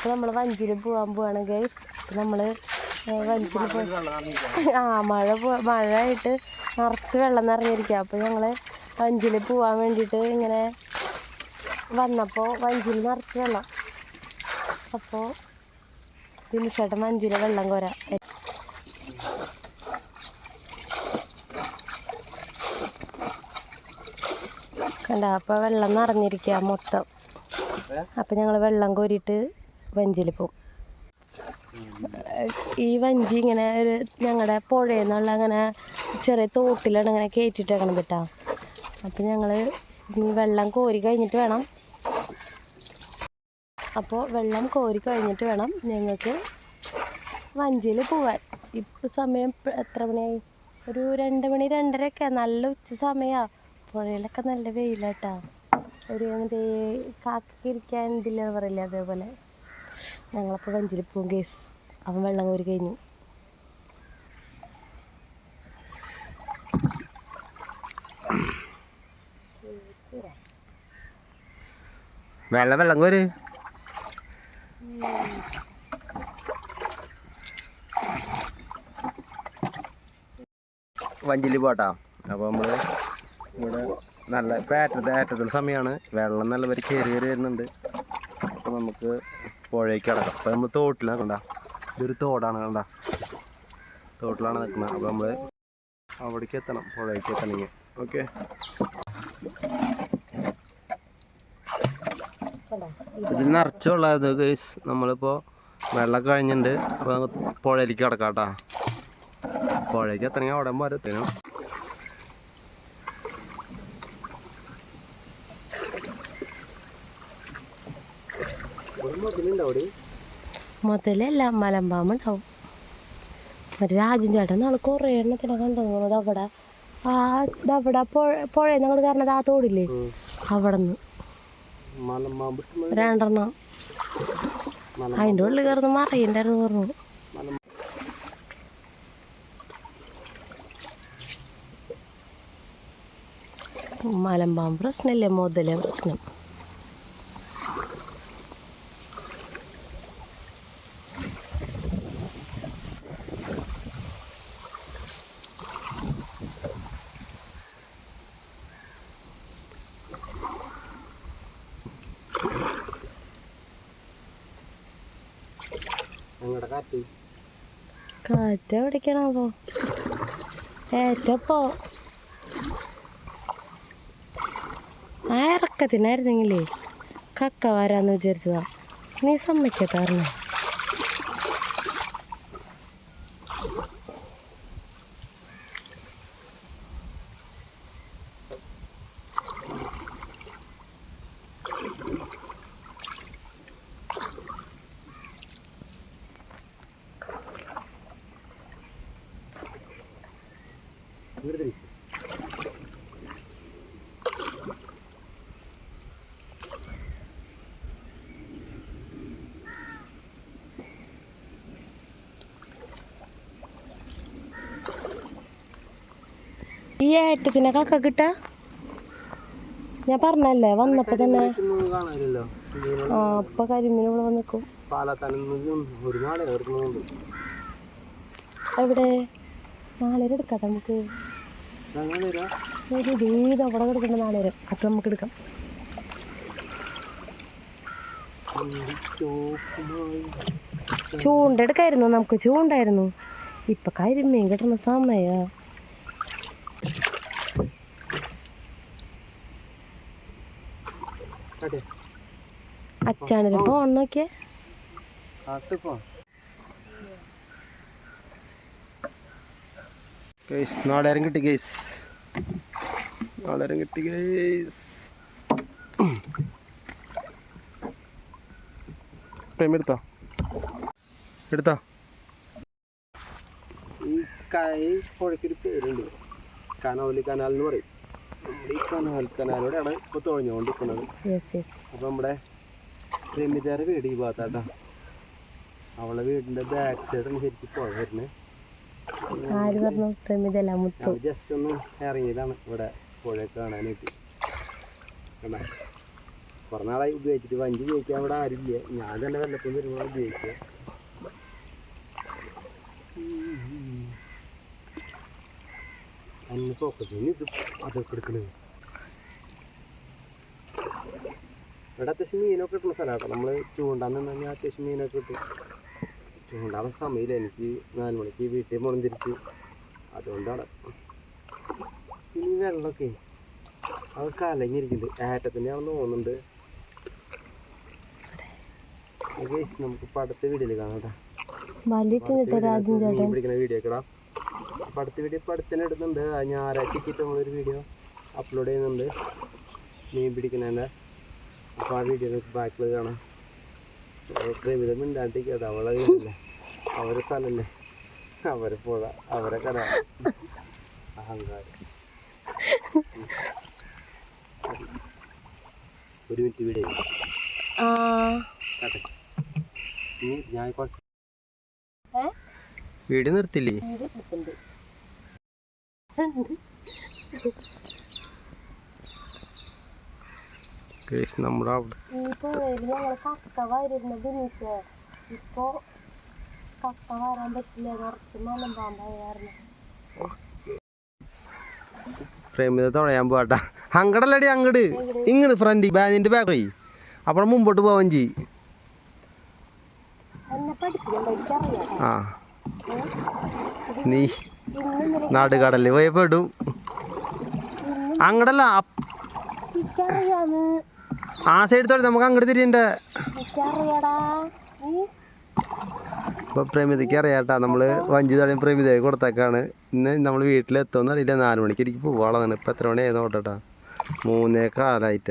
അപ്പോൾ നമ്മൾ വഞ്ചിയിൽ പോകാൻ പോവാണ് ഗൈസ്. നമ്മൾ വഞ്ചിയിൽ മഴയായിട്ട് നിറച്ച് വെള്ളം നിറഞ്ഞിരിക്കുക. അപ്പോൾ ഞങ്ങൾ വഞ്ചിയിൽ പോകാൻ വേണ്ടിയിട്ട് ഇങ്ങനെ വന്നപ്പോൾ വഞ്ചിയിൽ നിറച്ച് വെള്ളം. അപ്പോൾ ദിനിഷേട്ടൻ വഞ്ചിയിൽ വെള്ളം കോരാ കണ്ട. അപ്പോൾ വെള്ളം നിറഞ്ഞിരിക്കുക മൊത്തം. അപ്പം ഞങ്ങൾ വെള്ളം കോരിയിട്ട് വഞ്ചിയിൽ പോവും. ഈ വഞ്ചി ഇങ്ങനെ ഒരു ഞങ്ങളുടെ പുഴയിൽ നിന്നുള്ള അങ്ങനെ ചെറിയ തോട്ടിലാണ് ഇങ്ങനെ കയറ്റിയിട്ടേക്കണത് കേട്ടോ. അപ്പം ഞങ്ങൾ ഇനി വെള്ളം കോരി കഴിഞ്ഞിട്ട് വേണം, അപ്പോൾ വെള്ളം കോരി കഴിഞ്ഞിട്ട് വേണം ഞങ്ങൾക്ക് വഞ്ചിയിൽ പോവാൻ. ഇപ്പോൾ സമയം എത്ര മണിയായി? ഒരു 2 മണി 2:30 നല്ല ഉച്ച സമയമാണ്. പുഴയിലൊക്കെ നല്ല വെയിലാട്ടോ. ഒരു മറ്റേ കാക്കിരിക്കാൻ ഇതില്ല പറയില്ല, അതേപോലെ ഞങ്ങളപ്പോൾ വഞ്ചിയിൽ പോകും കേസ്. അവൻ വെള്ളം കോരി കഴിഞ്ഞു. വെള്ളം കോരി വഞ്ചിയിൽ പോട്ടാ. അപ്പോൾ നമ്മൾ ഇവിടെ നല്ല ഏറ്റത്തിൽ സമയമാണ്. വെള്ളം നല്ല പേര് കയറി വരുന്നുണ്ട്. അപ്പോൾ നമുക്ക് പുഴയ്ക്ക് കിടക്കാം. അപ്പോൾ നമ്മൾ തോട്ടിൽ നിൽക്കണ്ട, ഇതൊരു തോടാണ് കണ്ട, തോട്ടിലാണ് നിൽക്കുന്നത്. അപ്പോൾ നമ്മൾ അവിടേക്ക് എത്തണം, പുഴയ്ക്ക് എത്തണമെങ്കിൽ. ഓക്കെ, ഇതിൽ നിറച്ച് വെള്ളമായിരുന്നു ഗൈസ്. നമ്മളിപ്പോൾ വെള്ളം കഴിഞ്ഞിട്ടുണ്ട്. അപ്പോൾ പുഴയിലേക്ക് കിടക്കാം കേട്ടോ. പുഴയ്ക്ക് എത്തണമെങ്കിൽ അവിടെ വരത്തേനും മുതലല്ല, മലമ്പാമ്പുണ്ടാവും. മറ്റേ രാജൻ ചേട്ടൻ നാളെ കുറേ എണ്ണത്തിനെ കണ്ടത് അവിടെ. അവിടെ പുഴയിൽ ഞങ്ങൾ കാരണം ആ തോടില്ലേ, അവിടെ നിന്ന് 2 എണ്ണം അതിൻ്റെ ഉള്ളിൽ കയറുന്ന മറിയുണ്ടായിരുന്നു പറഞ്ഞു. മലമ്പാമ്പ് പ്രശ്നമില്ലേ, മുതലേ പ്രശ്നം. കാറ്റ് എവിടേക്കാണോ ഏറ്റപ്പോ ആ ഇറക്കത്തിനായിരുന്നെങ്കിലേ കക്ക വരാന്ന് വിചാരിച്ചതാ. നീ സമ്മതിക്കാത്തായിരുന്നു. ഈ ഏറ്റത്തിനെ കക്ക കിട്ടാ ഞാൻ പറഞ്ഞല്ലേ വന്നപ്പോ തന്നെ. ആ അപ്പൊ കരിമീൻ ഇവിടെ വന്നിക്കും. എവിടെ നാളെ എടുക്കാം നമുക്ക്. ഒരു വീട് അവിടെ കിടക്കണ്ട നാളെ അത് നമുക്ക് എടുക്കാം. ചൂണ്ടെടുക്കായിരുന്നു, നമുക്ക് ചൂണ്ടായിരുന്നു. ഇപ്പൊ കരിമീൻ കിട്ടുന്ന സമയ. അച്ഛാനൊരു ഫോൺ നോക്കിയേ. നാളേരം കിട്ടി ഗൈസ്, നാളേരം കിട്ടി ഗൈസ്. എടുത്തോ എടുത്തോ. ഈ പുഴയ്ക്കൊരു പേരുണ്ട്, കനോലി കനാൽ എന്ന് പറയും. ഈ കനാലോടെയാണ് ഇപ്പോൾ തുഴഞ്ഞുകൊണ്ടിരിക്കുന്നത്. അപ്പോൾ നമ്മുടെ രമിതയുടെ വീട് ഈ ഭാഗത്താട്ടോ. അവളെ വീടിൻ്റെ ബാക്ക് സൈഡാണ് ശരിക്കും പുഴ വരുന്നത്. ജസ്റ്റ് ഒന്ന് ഇറങ്ങിയതാണ് ഇവിടെ പുഴയൊക്കെ കാണാനായിട്ട്. കുറേ നാളായി ഉപയോഗിച്ചിട്ട്. വഞ്ചി ഉപയോഗിക്കാൻ ഇവിടെ ആരുമില്ല, ഞാൻ തന്നെ വല്ലപ്പോഴും വരുമ്പോൾ ഉപയോഗിക്കുക. അന്ന് ഫോക്കസിന് ഇത് അതൊക്കെ എടുക്കണത്. ഇവിടെ അത്യാവശ്യം മീനൊക്കെ കിട്ടുന്ന സ്ഥലമാട്ടോ. നമ്മൾ ചൂണ്ടാന്ന് പറഞ്ഞാൽ അത്യാവശ്യം മീനൊക്കെ കിട്ടും. ചൂണ്ടാൻ സമയമില്ല എനിക്ക്, 4 മണിക്ക് വീട്ടിൽ പോകണം തിരിച്ച്. അതുകൊണ്ടാണ്. ഇനി വെള്ളമൊക്കെ അത് കലങ്ങിയിരിക്കുന്നുണ്ട്, ഏറ്റത്തിൻ്റെ ആണെന്ന് തോന്നുന്നുണ്ട്. നമുക്ക് ഇപ്പം അടുത്ത വീഡിയോയിൽ കാണാം കേട്ടോ. മീൻ പിടിക്കുന്ന വീഡിയോ ഒക്കെ ഇടാം. അപ്പം അടുത്ത വീഡിയോ ഇപ്പം അടുത്ത് തന്നെ ഇടുന്നുണ്ട്. ഞായറാഴ്ചയ്ക്ക് നമ്മളൊരു വീഡിയോ അപ്ലോഡ് ചെയ്യുന്നുണ്ട് മീൻ പിടിക്കുന്നതിൻ്റെ. അപ്പോൾ ആ വീഡിയോ നമുക്ക് ബാക്കിൽ കാണാം. പ്രേമിതം മിണ്ടാണ്ടിരിക്കാതെ, അവളെ വീടല്ലേ, അവരെ സ്ഥലമല്ലേ, അവരെ പുഴ, അവരെ കട, അഹങ്കാരം. ഒരു മിനിറ്റ് വീഡിയോ ഞാൻ വീഡിയോ നിർത്തില്ലേ? നമ്മുടെ കക്ക വരുന്നത് ഇപ്പോ കക്ക വരാൻ പറ്റില്ല, കുറച്ച് മലമ്പാമ്പായി കാരണം. പ്രേമിത തുഴയാൻ പോട്ടാ. അങ്ങടല്ലടി, അങ്ങട് ഇങ്ങട് ഫ്രണ്ട് ബാഗിന്റെ ബാഗ് പോയി. അപ്പോൾ മുമ്പോട്ട് പോവാൻ ചെയ്. ആ നീ നാടുകാടല്ലേ പോയ പെടും. അങ്ങടല്ല ആ സൈഡ് തൊഴി, നമുക്ക് അങ്ങോട്ട് തിരിയണ്ട. ഇപ്പൊ പ്രേമിതയ്ക്ക് അറിയാട്ടാ, നമ്മള് വഞ്ചി തടയും പ്രേമിതയെ കൊടുത്തേക്കാണ്. ഇന്ന് നമ്മൾ വീട്ടിലെത്തുമെന്ന് അറിയില്ല. 4 മണിക്ക് എനിക്ക് പോവാളാണ്. ഇപ്പൊ എത്ര മണി ആയിരുന്നു നോട്ടാ? 3:15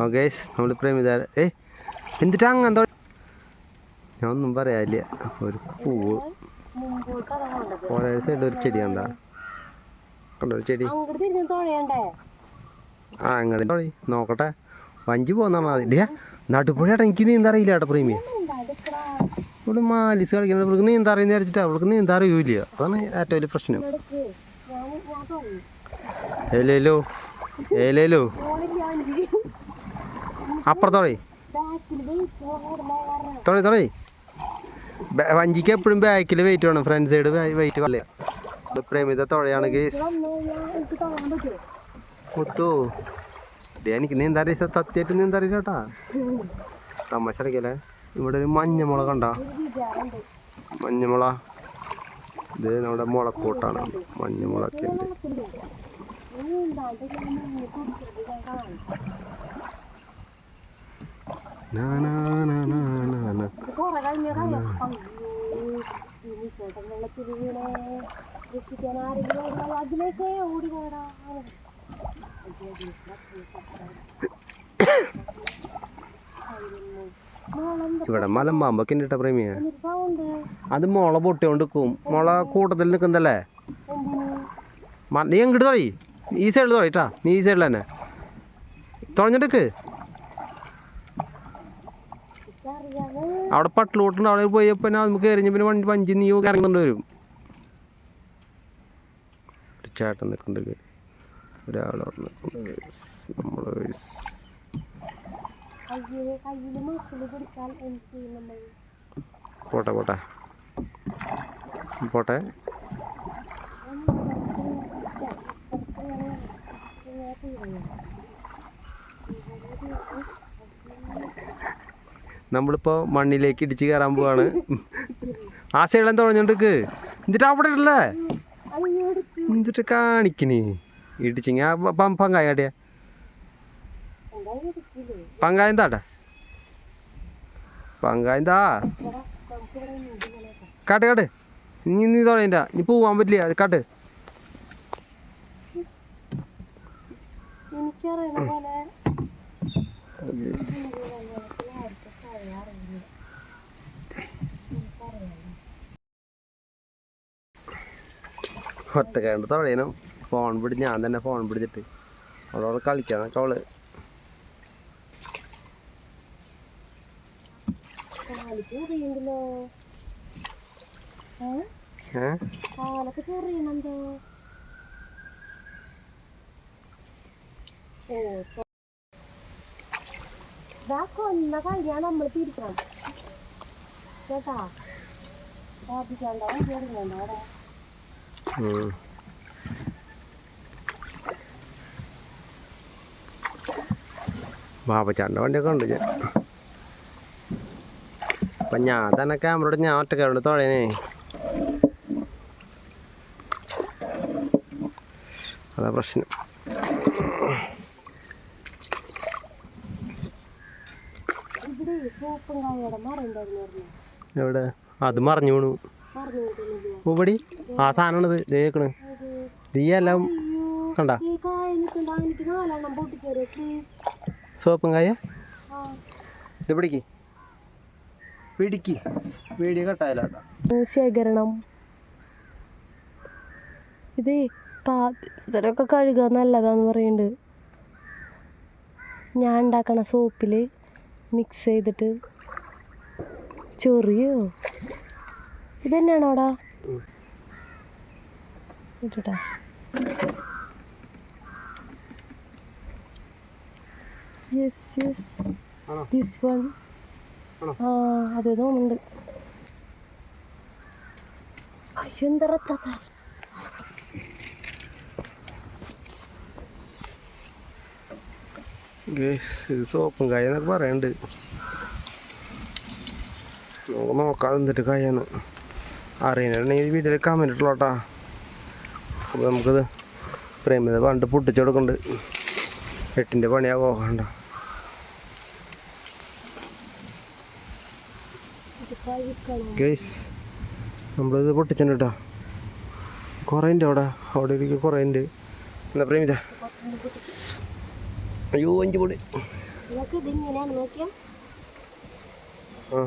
ഓക്കെ. നമ്മൾ പ്രേമിത എന്നിട്ട് അങ്ങനത്തെ ഞാൻ ഒന്നും പറയാനില്ല. ഒരു പൂവ് ഓരോ സൈഡ് ഒരു ചെടി കണ്ട, കണ്ടോ ചെടി? ആ അങ്ങനെ തൊഴി നോക്കട്ടെ. വഞ്ചി പോന്നാണ് അതിൻ്റെ നടുപ്പുഴയാട്ടെ. എനിക്ക് നീന്താ അറിയില്ല കേട്ടോ പ്രേമിയ. ഇവിടെ മാലിസ് കളിക്കുന്നത്, ഇവർക്ക് നീന്താ അറിയുന്ന വിചാരിച്ചിട്ടാ. അവൾക്ക് നീന്താ അറിയൂല, അതാണ് ഏറ്റവും വലിയ പ്രശ്നം. ഏലേലോ ഏലേലോ അപ്പുറത്തോളി തൊഴി തൊഴി. വഞ്ചിക്ക് എപ്പോഴും ബാക്കിൽ വെയിറ്റ് വേണം, ഫ്രണ്ട് സൈഡ് വെയിറ്റ് കളയാ. പ്രേമിത തുഴയാണ് കേസ്. മുത്തു എനിക്ക് നീന്താ അറിയ, സത്യമായിട്ട് നീന്താ അറിയില്ല കേട്ടാ. തമാശ അറിയിക്കല്ലേ. ഇവിടെ ഒരു മഞ്ഞമുള കണ്ട, മഞ്ഞമുള. ഇത് നമ്മുടെ മുളക്കൂട്ടാണ്, മഞ്ഞമുളൊക്കെ ഉണ്ട്. ഇവിടെ മലമ്പാമ്പൊക്കെ ഉണ്ട് കേട്ടോ പ്രേമിയ. അത് മുള പൊട്ടിയോണ്ട് നിൽക്കും, മുള കൂട്ടത്തിൽ നിൽക്കുന്നല്ലേ. നീ എങ്ങോട്ട് തൊഴി, ഈ സൈഡിൽ തൊഴിട്ടാ. നീ ഈ സൈഡിൽ തന്നെ തുഴഞ്ഞിട്ട് അവിടെ പട്ടിലോട്ടുണ്ട്. അവിടെ പോയപ്പോ നമുക്ക് എറിഞ്ഞ പിന്നെ വഞ്ചി നീ ഇറങ്ങുന്നുണ്ട് വരും. ഒരു ചേട്ടൻ നിൽക്കുന്നുണ്ട്, ഒരാളവിടെ നിൽക്കുന്നുണ്ട്. നമ്മള് പോട്ടെ പോട്ടെ പോട്ടെ. നമ്മളിപ്പോ മണ്ണിലേക്ക് ഇടിച്ച് കയറാൻ പോവാണ്. ആ സൈഡിൽ തുഴഞ്ഞോണ്ടിക്ക്. എന്നിട്ട് അവിടെ ഇടല്ലേ, എന്നിട്ട് കാണിക്കണേ ഇടിച്ചിങ്ങ. പങ്കായ കാട്ടിയ പങ്കായം താട്ടെ, പങ്കായം താ കാട്ട് കാട്ട്. നീ തുഴയണ്ട, നീ പോവാൻ പറ്റില്ല. അത് കാട്ട്. ഒറ്റക്കാണ്ട് തുഴയണം. ഫോൺ പിടിച്ച് ഞാൻ തന്നെ ഫോൺ പിടിച്ചിട്ട് അവളോട് കളിക്കാന്നൊക്കെ അവള്. ഇതാ കൊന്ന കഴിഞ്ഞാൽ നമ്മൾ തിരിക്കണം കേട്ടാ. ബാധിക്കാണ്ട വണ്ടി ഇറങ്ങണ്ട അവിടെ. ബാബച്ചാൻ്റെ വണ്ടിയൊക്കെ ഉണ്ട്. അപ്പം ഞാൻ തന്നെ ക്യാമറയോട് ഞാൻ ഒറ്റക്കാരോട് തുഴയനേ. അതാ പ്രശ്നം. എവിടെ അത് മറിഞ്ഞു വീണു. പൂപ്പടി ആ സാധനമാണിത് തേക്കണ്. തീയെല്ലാം കണ്ട സോപ്പും കായ ഇത് പിടിക്ക് പിടിക്ക് വീഡിയോ കട്ടായാലാട്ടാ. ശേഖരണം ഇത് പാത്രമൊക്കെ കഴുകാൻ നല്ലതാന്ന് പറയുന്നുണ്ട്. ഞാൻ ഉണ്ടാക്കണ സോപ്പിൽ മിക്സ് ചെയ്തിട്ട് ചൊറിയോ ഇത് തന്നെയാണോ അവിടെ ഇട്ടാ. Yes yes this one. ആ അത് തോന്നുന്നുണ്ട്. അയ്യോ എന്താ റത്താത്ത. ഇത് സോപ്പും കായ എന്നൊക്കെ പറയുന്നുണ്ട്. നോക്കാം എന്നിട്ട് കായെന്ന് അറിയണമെങ്കിൽ വീട്ടിൽ കമന്റ് ഇട്ടുള്ളൂട്ടാ. അപ്പോൾ നമുക്കത് പ്രേമിത പണ്ട് പൊട്ടിച്ചു കൊടുക്കുന്നുണ്ട്. 8ൻ്റെ പണിയാകോ കണ്ട. ഗേസ് നമ്മളിത് പൊട്ടിച്ചിട്ടുണ്ട് കേട്ടോ. കുറേ ഉണ്ട് അവിടെ ഇരിക്കും കുറേ ഉണ്ട്. എന്താ പ്രേമിത അയ്യോ 5 പൊടി. ആ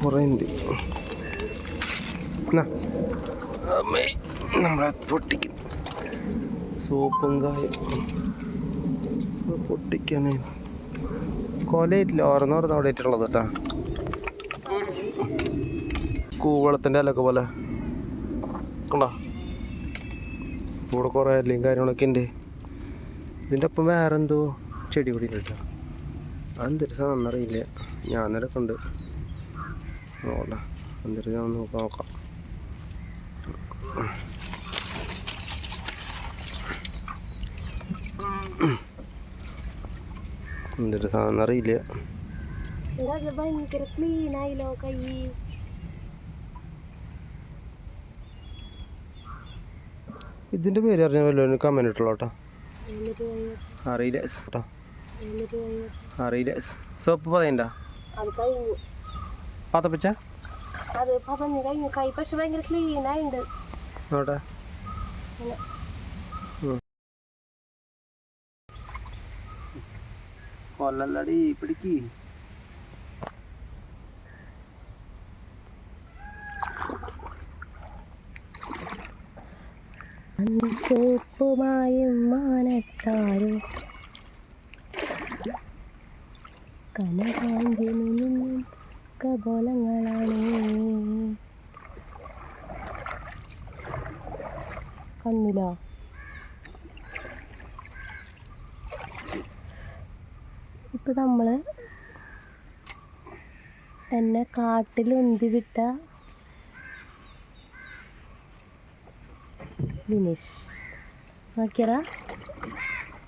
കുറേ ഉണ്ട്. അമ്മേ നമ്മളെ പൊട്ടിക്കും സോപ്പും കായും പൊട്ടിക്കാനേ. കൊലയിട്ടില്ല ഓരോന്ന് ഓരോന്ന് അവിടെ ഇട്ടുള്ളത് കേട്ടാ. കൂവളത്തിൻ്റെ ഇലൊക്കെ പോലെ കണ്ടോ. ഇവിടെ കുറേ ഇലയും കാര്യങ്ങളൊക്കെ ഉണ്ട്. ഇതിൻ്റെ ഒപ്പം വേറെ എന്തോ ചെടി കൂടി കേട്ടോ. അതെന്തൊരു സാധനം അറിയില്ല. ഞാൻ നിരക്ക് ഉണ്ട് നോക്കട്ടെ. എന്തൊരു ഞാൻ നോക്കാം. എന്തൊരു സാധനം അറിയില്ല. ഭയങ്കര ക്ലീൻ ആയില്ലോ കൈ. ഇതിൻ്റെ പേര് അറിഞ്ഞ വല്ലവരും കമന്റ് ഇട്ടുള്ളൂ കേട്ടോ. അറിയില്ല കേട്ടോ. അറിയില്ല. സോപ്പ് പതയണ്ട പാത്തപ്പച്ച അത് പതഞ്ഞ് കഴിഞ്ഞു കൈ. പക്ഷെ ഭയങ്കര ക്ലീൻ ആയിണ്ട്. നോട്ടെ കൊല്ലല്ലടി പിടിക്ക്. ചോപ്പുമായും മാനത്താരും കനകാഞ്ചിനും കപോലങ്ങളാണ്. കണ്ണിലോ ഇപ്പം നമ്മൾ എന്നെ കാട്ടിലുന്തി വിട്ട ഫിനിഷ് നോക്കിയറാ.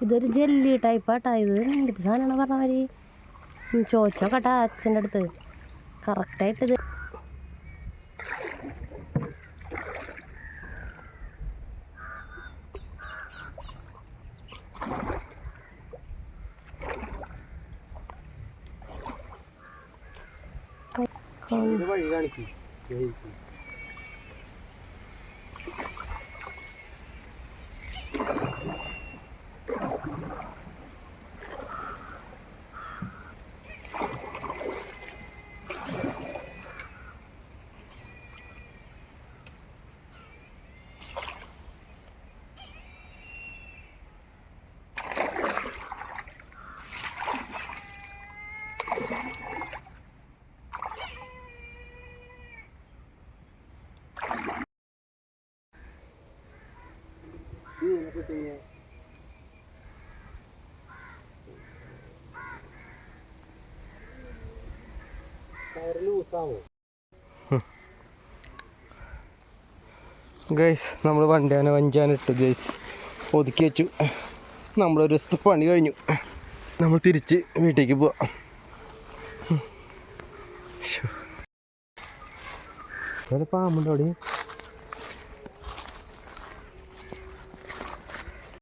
ഇതൊരു ജെല്ലി ടൈപ്പാട്ടാ. ഇത് എന്തൊരു സാധനമാണ് പറഞ്ഞ മാതിരി. ചോദിച്ചോക്കട്ടാ അച്ഛൻ്റെ അടുത്ത് കറക്റ്റായിട്ടിത്. വഴി കാണിക്കും. ഗൈസ് നമ്മൾ വഞ്ചാനിട്ടു ഗൈസ്, ഒതുക്കി വെച്ചു. നമ്മളൊരു ദിവസത്തെ പണി കഴിഞ്ഞു. നമ്മൾ തിരിച്ച് വീട്ടിലേക്ക് പോവാം. പാമ്പുണ്ടോ അവിടെ?